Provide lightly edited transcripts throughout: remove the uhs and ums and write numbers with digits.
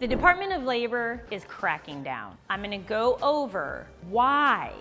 The Department of Labor is cracking down. I'm going to go over why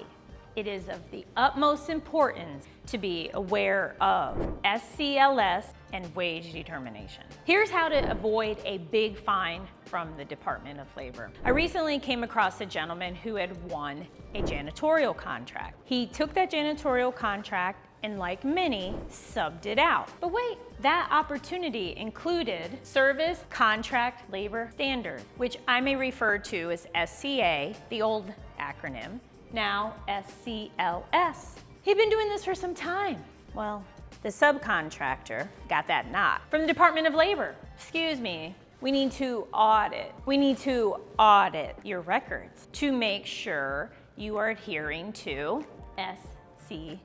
it is of the utmost importance to be aware of SCLS and wage determination. Here's how to avoid a big fine from the Department of Labor. I recently came across a gentleman who had won a janitorial contract. He took that janitorial contract and, like many, subbed it out. But wait, that opportunity included Service Contract Labor Standard, which I may refer to as SCA, the old acronym, now SCLS. He'd been doing this for some time. Well, the subcontractor got that knock from the Department of Labor. Excuse me, we need to audit. We need to audit your records to make sure you are adhering to SCLS.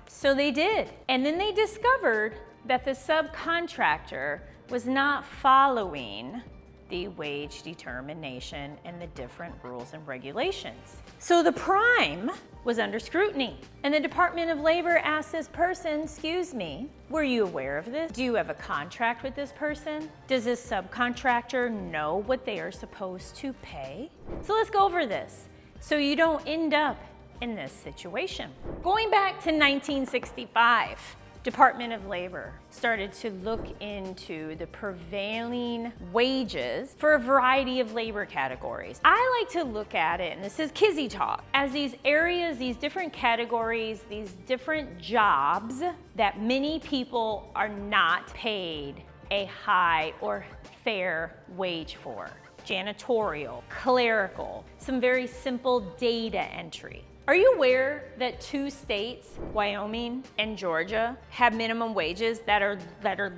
So they did. And then they discovered that the subcontractor was not following the wage determination and the different rules and regulations. So the prime was under scrutiny. And the Department of Labor asked this person, excuse me, were you aware of this? Do you have a contract with this person? Does this subcontractor know what they are supposed to pay? So let's go over this so you don't end up in this situation. Going back to 1965, Department of Labor started to look into the prevailing wages for a variety of labor categories. I like to look at it, and this is Kizzy talk, as these areas, these different categories, these different jobs that many people are not paid a high or fair wage for. Janitorial, clerical, some very simple data entry. Are you aware that 2 states, Wyoming and Georgia, have minimum wages that are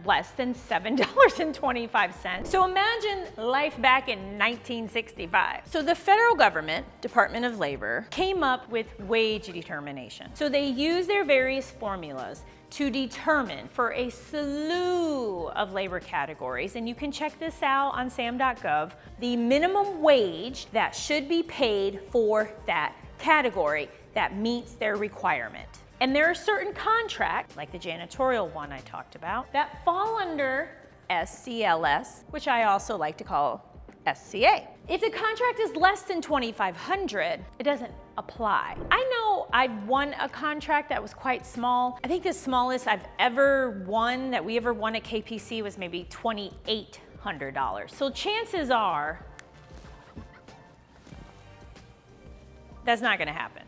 less than $7.25? So imagine life back in 1965. So the federal government, Department of Labor, came up with wage determination. So they use their various formulas to determine for a slew of labor categories, and you can check this out on Sam.Gov, the minimum wage that should be paid for that category that meets their requirement. And there are certain contracts, like the janitorial one I talked about, that fall under SCLS, which I also like to call SCA. If the contract is less than $2,500, it doesn't apply. I know I've won a contract that was quite small. I think the smallest I've ever won, that we ever won at KPC, was maybe $2,800. So chances are that's not gonna happen.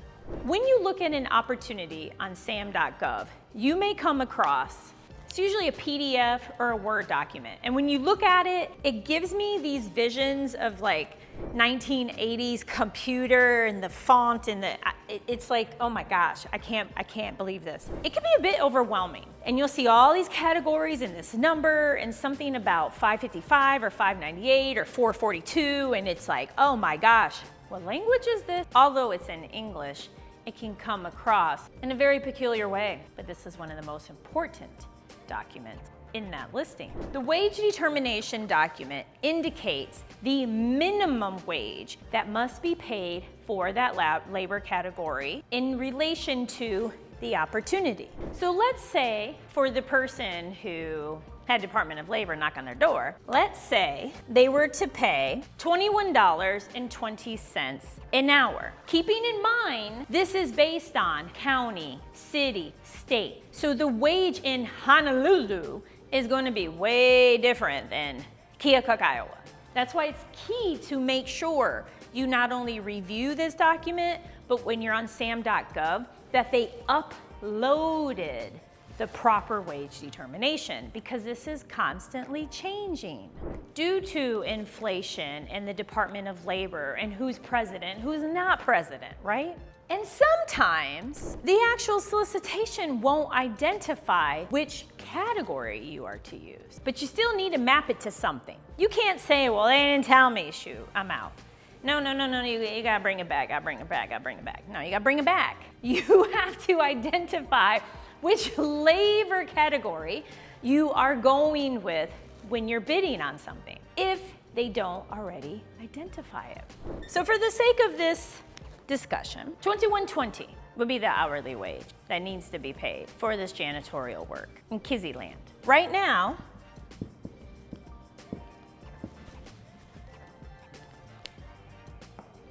When you look at an opportunity on Sam.Gov, you may come across, it's usually a PDF or a Word document. And when you look at it, it gives me these visions of like 1980s computer and the font and it's like, oh my gosh, I can't believe this. It can be a bit overwhelming. And you'll see all these categories and this number and something about 555 or 598 or 442, and it's like, oh my gosh, what language is this? Although it's in English, it can come across in a very peculiar way, but this is one of the most important documents in that listing. The wage determination document indicates the minimum wage that must be paid for that labor category in relation to the opportunity. So let's say for the person who had Department of Labor knock on their door, let's say they were to pay $21.20 an hour. Keeping in mind, this is based on county, city, state. So the wage in Honolulu is going to be way different than Keokuk, Iowa. That's why it's key to make sure you not only review this document, but when you're on Sam.Gov, that they uploaded the proper wage determination, because this is constantly changing due to inflation and the Department of Labor and who's president, who's not president, right? And sometimes the actual solicitation won't identify which category you are to use, but you still need to map it to something. You can't say, well, they didn't tell me, shoot, I'm out. No, you gotta bring it back, I bring it back. No, you gotta bring it back. You have to identify which labor category you are going with when you're bidding on something, if they don't already identify it. So for the sake of this discussion, $21.20 would be the hourly wage that needs to be paid for this janitorial work in Kizzy land. Right now,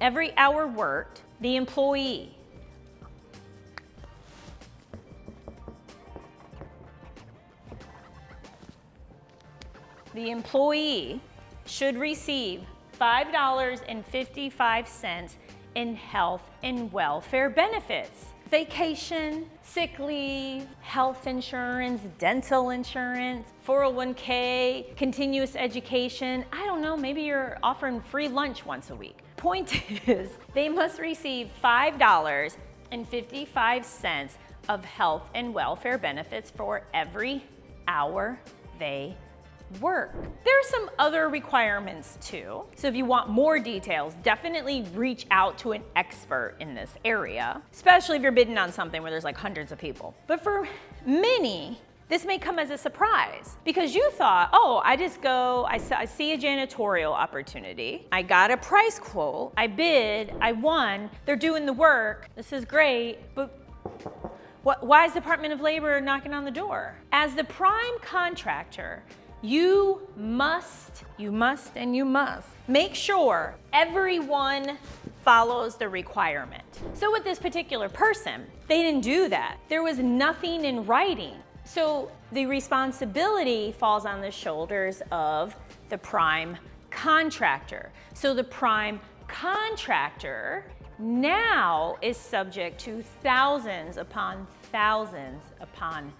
every hour worked, the employee should receive $5.55 in health and welfare benefits. Vacation, sick leave, health insurance, dental insurance, 401k, continuous education. I don't know, maybe you're offering free lunch once a week. Point is, they must receive $5.55 of health and welfare benefits for every hour they work. There are some other requirements too. So if you want more details, definitely reach out to an expert in this area, especially if you're bidding on something where there's like hundreds of people. But for many, this may come as a surprise because you thought, oh, I just go, I see a janitorial opportunity, I got a price quote, I bid, I won, they're doing the work, this is great, but why is Department of Labor knocking on the door? As the prime contractor, you must make sure everyone follows the requirement. So with this particular person, they didn't do that. There was nothing in writing. So the responsibility falls on the shoulders of the prime contractor. So the prime contractor now is subject to thousands upon thousands upon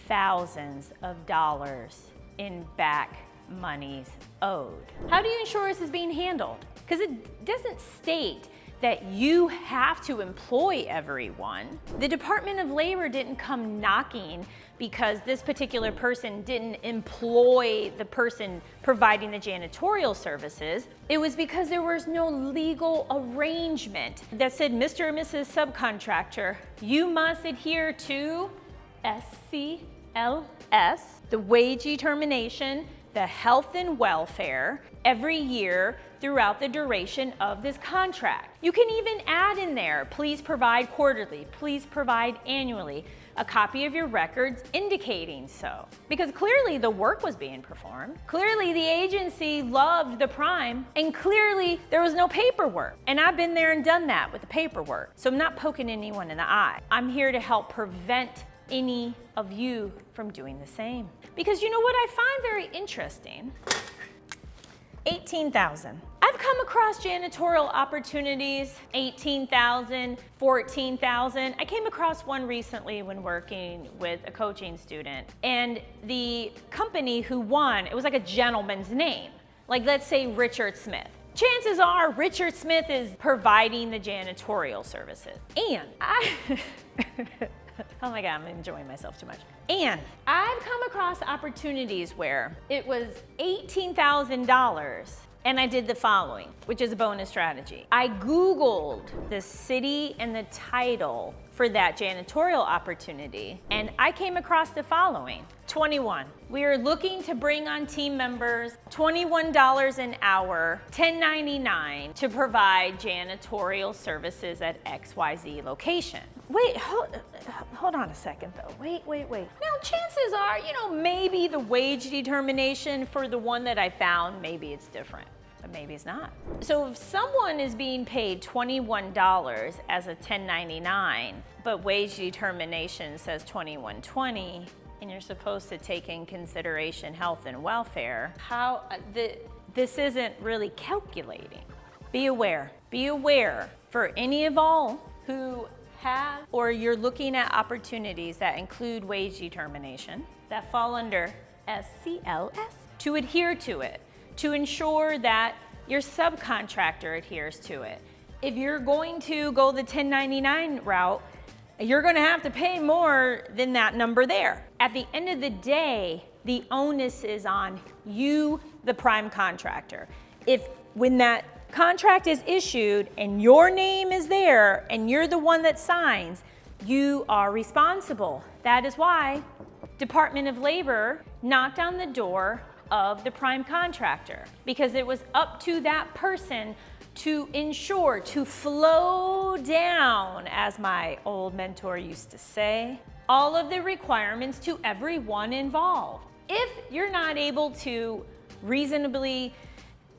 thousands of dollars in back monies owed. How do you ensure this is being handled? Because it doesn't state that you have to employ everyone. The Department of Labor didn't come knocking because this particular person didn't employ the person providing the janitorial services. It was because there was no legal arrangement that said, Mr. and Mrs. Subcontractor, you must adhere to SCLS, the wage determination, the health and welfare, every year throughout the duration of this contract. You can even add in there, please provide quarterly, please provide annually, a copy of your records indicating so. Because clearly the work was being performed, clearly the agency loved the prime, and clearly there was no paperwork. And I've been there and done that with the paperwork. So I'm not poking anyone in the eye. I'm here to help prevent any of you from doing the same. Because you know what I find very interesting? 18,000. I've come across janitorial opportunities, 18,000, 14,000. I came across one recently when working with a coaching student, and the company who won, it was like a gentleman's name. Like let's say Richard Smith. Chances are Richard Smith is providing the janitorial services. And oh my God, I'm enjoying myself too much. And I've come across opportunities where it was $18,000 and I did the following, which is a bonus strategy. I Googled the city and the title for that janitorial opportunity, and I came across the following. 21. We are looking to bring on team members, $21 an hour, 1099 to provide janitorial services at XYZ location. Wait, hold on a second though. Wait. Now chances are, maybe the wage determination for the one that I found, maybe it's different, but maybe it's not. So if someone is being paid $21 as a 1099, but wage determination says $21.20, and you're supposed to take in consideration health and welfare, this isn't really calculating. Be aware for any of all who have, or you're looking at opportunities that include wage determination that fall under SCLS, to adhere to it, to ensure that your subcontractor adheres to it. If you're going to go the 1099 route, you're going to have to pay more than that number there. At the end of the day, the onus is on you, the prime contractor. When that contract is issued and your name is there and you're the one that signs, you are responsible. That is why Department of Labor knocked on the door of the prime contractor, because it was up to that person to ensure, to flow down, as my old mentor used to say, all of the requirements to everyone involved. If you're not able to reasonably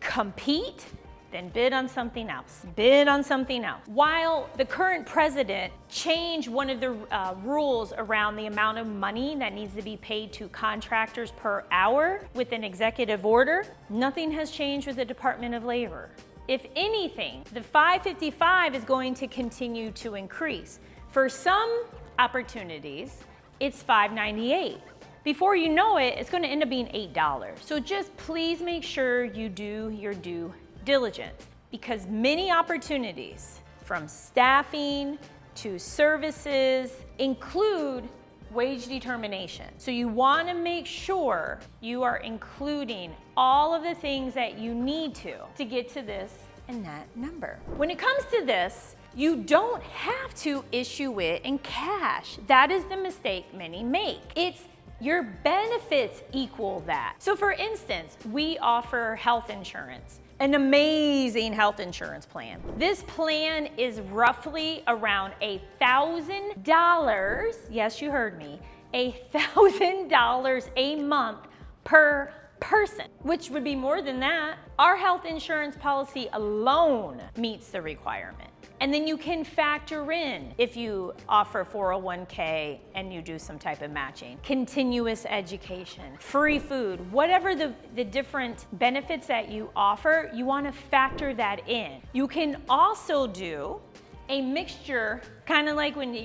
compete then bid on something else, bid on something else. While the current president changed one of the rules around the amount of money that needs to be paid to contractors per hour with an executive order, nothing has changed with the Department of Labor. If anything, the $555 is going to continue to increase. For some opportunities, it's $598. Before you know it, it's going to end up being $8. So just please make sure you do your due diligence, because many opportunities, from staffing to services, include wage determination. So you want to make sure you are including all of the things that you need to get to this and that number. When it comes to this, you don't have to issue it in cash. That is the mistake many make. It's your benefits equal that. So for instance, we offer health insurance, an amazing health insurance plan. This plan is roughly around $1,000, yes, you heard me, $1,000 a month per person, which would be more than that. Our health insurance policy alone meets the requirement. And then you can factor in, if you offer 401k and you do some type of matching, continuous education, free food, whatever the different benefits that you offer, you want to factor that in. You can also do a mixture, kind of like when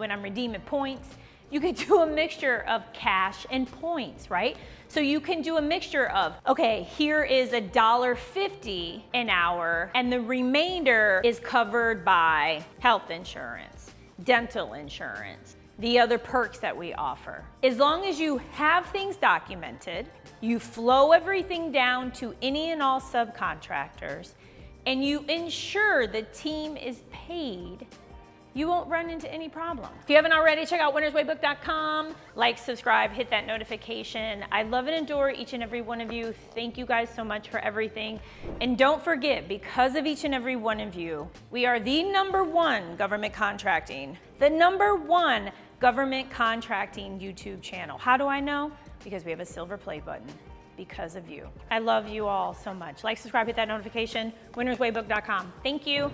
I'm redeeming points, you could do a mixture of cash and points, right? So you can do a mixture of, okay, here is $1.50 an hour, and the remainder is covered by health insurance, dental insurance, the other perks that we offer. As long as you have things documented, you flow everything down to any and all subcontractors, and you ensure the team is paid, you won't run into any problem. If you haven't already, check out winnerswaybook.com. Like, subscribe, hit that notification. I love and adore each and every one of you. Thank you guys so much for everything. And don't forget, because of each and every one of you, we are the #1 government contracting, the #1 government contracting YouTube channel. How do I know? Because we have a silver play button. Because of you. I love you all so much. Like, subscribe, hit that notification, winnerswaybook.com. Thank you.